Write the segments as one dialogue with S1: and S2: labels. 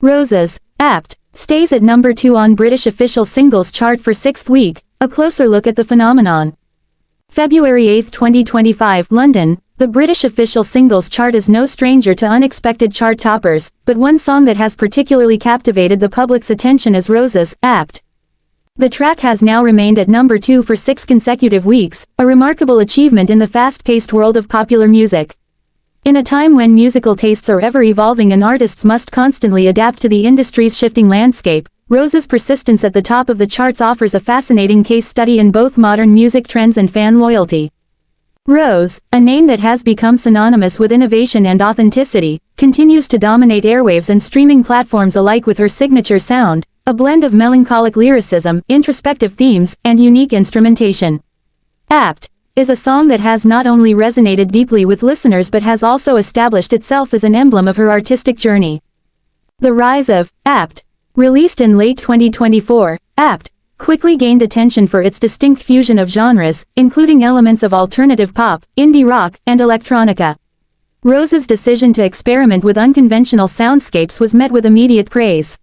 S1: Roses, Apt, stays at number 2 on British official singles chart for 6th week, a closer look at the phenomenon. February 8, 2025, London. The British official singles chart is no stranger to unexpected chart toppers, but one song that has particularly captivated the public's attention is Roses, Apt. The track has now remained at number 2 for 6 consecutive weeks, a remarkable achievement in the fast-paced world of popular music. In a time when musical tastes are ever-evolving and artists must constantly adapt to the industry's shifting landscape, Rose's persistence at the top of the charts offers a fascinating case study in both modern music trends and fan loyalty. Rose, a name that has become synonymous with innovation and authenticity, continues to dominate airwaves and streaming platforms alike with her signature sound, a blend of melancholic lyricism, introspective themes, and unique instrumentation. Apt is a song that has not only resonated deeply with listeners but has also established itself as an emblem of her artistic journey. The rise of Apt, released in late 2024, Apt quickly gained attention for its distinct fusion of genres, including elements of alternative pop, indie rock, and electronica. Rose's decision to experiment with unconventional soundscapes was met with immediate praise.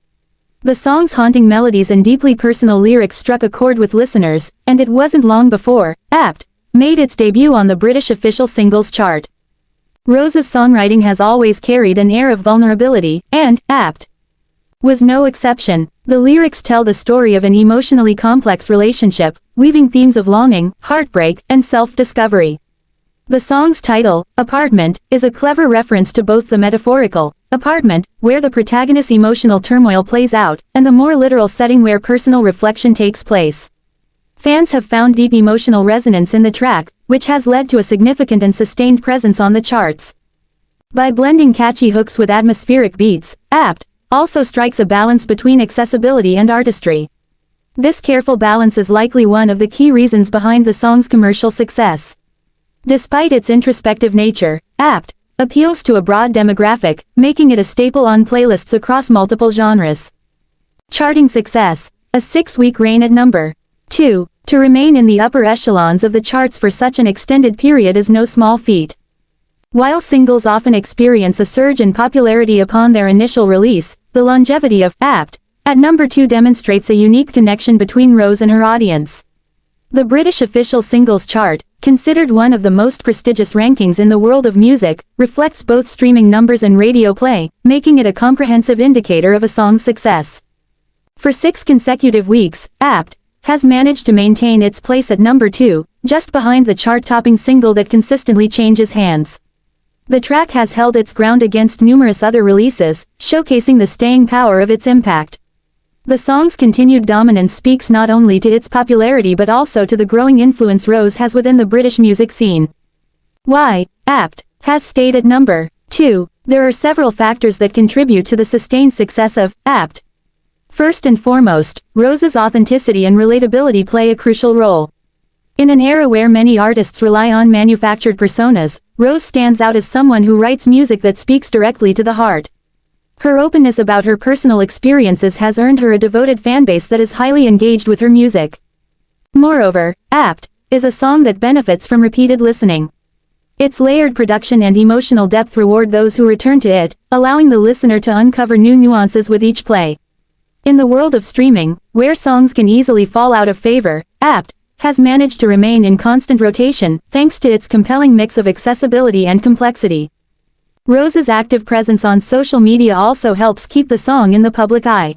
S1: The song's haunting melodies and deeply personal lyrics struck a chord with listeners, and it wasn't long before Apt made its debut on the British official singles chart. Rose's songwriting has always carried an air of vulnerability, and Apt was no exception. The lyrics tell the story of an emotionally complex relationship, weaving themes of longing, heartbreak, and self-discovery. The song's title, Apartment, is a clever reference to both the metaphorical apartment, where the protagonist's emotional turmoil plays out, and the more literal setting where personal reflection takes place. Fans have found deep emotional resonance in the track, which has led to a significant and sustained presence on the charts. By blending catchy hooks with atmospheric beats, Apt also strikes a balance between accessibility and artistry. This careful balance is likely one of the key reasons behind the song's commercial success. Despite its introspective nature, Apt appeals to a broad demographic, making it a staple on playlists across multiple genres. Charting success, a 6-week reign at number 2. To remain in the upper echelons of the charts for such an extended period is no small feat. While singles often experience a surge in popularity upon their initial release, the longevity of Apt at number 2 demonstrates a unique connection between Rose and her audience. The British official singles chart, considered one of the most prestigious rankings in the world of music, reflects both streaming numbers and radio play, making it a comprehensive indicator of a song's success. For 6 consecutive weeks, Apt has managed to maintain its place at number 2, just behind the chart-topping single that consistently changes hands. The track has held its ground against numerous other releases, showcasing the staying power of its impact. The song's continued dominance speaks not only to its popularity but also to the growing influence Rose has within the British music scene. Why Apt has stayed at number 2. There are several factors that contribute to the sustained success of Apt. First and foremost, Rose's authenticity and relatability play a crucial role. In an era where many artists rely on manufactured personas, Rose stands out as someone who writes music that speaks directly to the heart. Her openness about her personal experiences has earned her a devoted fanbase that is highly engaged with her music. Moreover, Apt is a song that benefits from repeated listening. Its layered production and emotional depth reward those who return to it, allowing the listener to uncover new nuances with each play. In the world of streaming, where songs can easily fall out of favor, Apt has managed to remain in constant rotation, thanks to its compelling mix of accessibility and complexity. Rose's active presence on social media also helps keep the song in the public eye.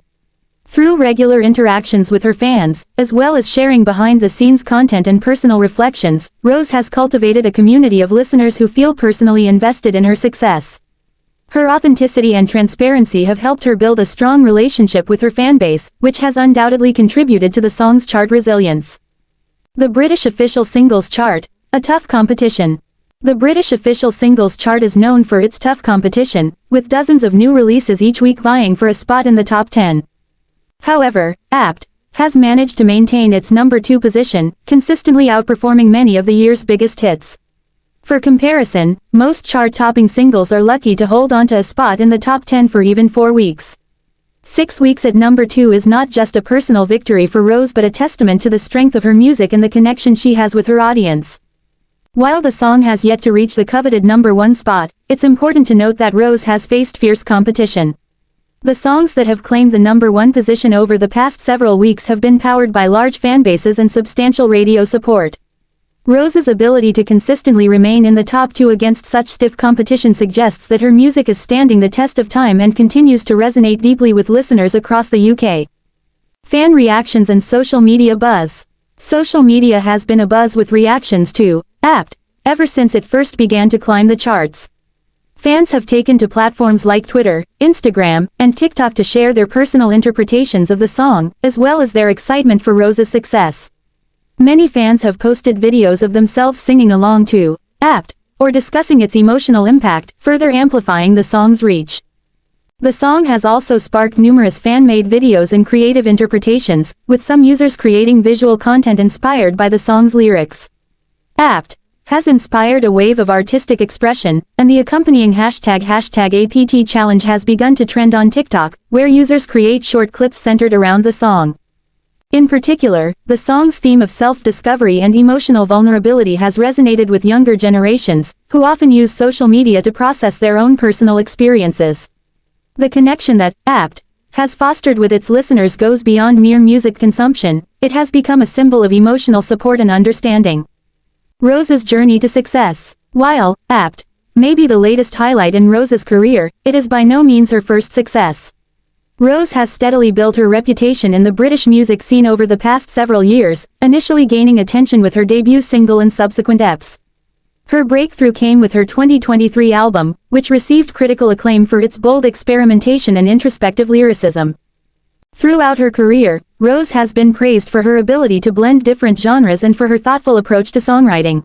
S1: Through regular interactions with her fans, as well as sharing behind-the-scenes content and personal reflections, Rose has cultivated a community of listeners who feel personally invested in her success. Her authenticity and transparency have helped her build a strong relationship with her fanbase, which has undoubtedly contributed to the song's chart resilience. The British official singles chart, a tough competition. The British official singles chart is known for its tough competition, with dozens of new releases each week vying for a spot in the top 10. However, Apt has managed to maintain its number 2 position, consistently outperforming many of the year's biggest hits. For comparison, most chart-topping singles are lucky to hold onto a spot in the top 10 for even 4 weeks. 6 weeks at number 2 is not just a personal victory for Rose but a testament to the strength of her music and the connection she has with her audience. While the song has yet to reach the coveted number 1 spot, it's important to note that Rose has faced fierce competition. The songs that have claimed the #1 position over the past several weeks have been powered by large fanbases and substantial radio support. Rose's ability to consistently remain in the top 2 against such stiff competition suggests that her music is standing the test of time and continues to resonate deeply with listeners across the UK. Fan reactions and social media buzz. Social media has been abuzz with reactions to "Apt" ever since it first began to climb the charts. Fans have taken to platforms like Twitter, Instagram, and TikTok to share their personal interpretations of the song, as well as their excitement for Rose's success. Many fans have posted videos of themselves singing along to "Apt" or discussing its emotional impact, further amplifying the song's reach. The song has also sparked numerous fan-made videos and creative interpretations, with some users creating visual content inspired by the song's lyrics. "Apt" has inspired a wave of artistic expression, and the accompanying #APT challenge has begun to trend on TikTok, where users create short clips centered around the song. In particular, the song's theme of self-discovery and emotional vulnerability has resonated with younger generations, who often use social media to process their own personal experiences. The connection that "Apt" has fostered with its listeners goes beyond mere music consumption. It has become a symbol of emotional support and understanding. Rose's journey to success. While "Apt" may be the latest highlight in Rose's career, it is by no means her first success. Rose has steadily built her reputation in the British music scene over the past several years, initially gaining attention with her debut single and subsequent EPs. Her breakthrough came with her 2023 album, which received critical acclaim for its bold experimentation and introspective lyricism. Throughout her career, Rose has been praised for her ability to blend different genres and for her thoughtful approach to songwriting.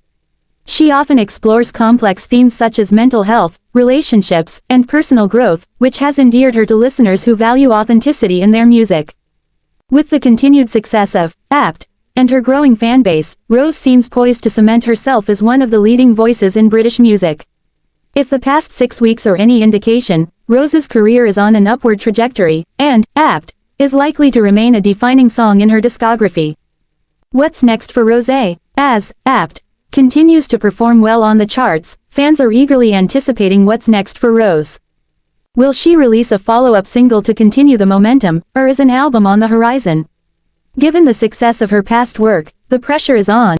S1: She often explores complex themes such as mental health, relationships, and personal growth, which has endeared her to listeners who value authenticity in their music. With the continued success of "Apt" and her growing fanbase, Rose seems poised to cement herself as one of the leading voices in British music. If the past 6 weeks are any indication, Rose's career is on an upward trajectory, and "Apt" is likely to remain a defining song in her discography. What's next for Rose? As "Apt" continues to perform well on the charts, fans are eagerly anticipating what's next for Rose. Will she release a follow-up single to continue the momentum, or is an album on the horizon? Given the success of her past work, the pressure is on.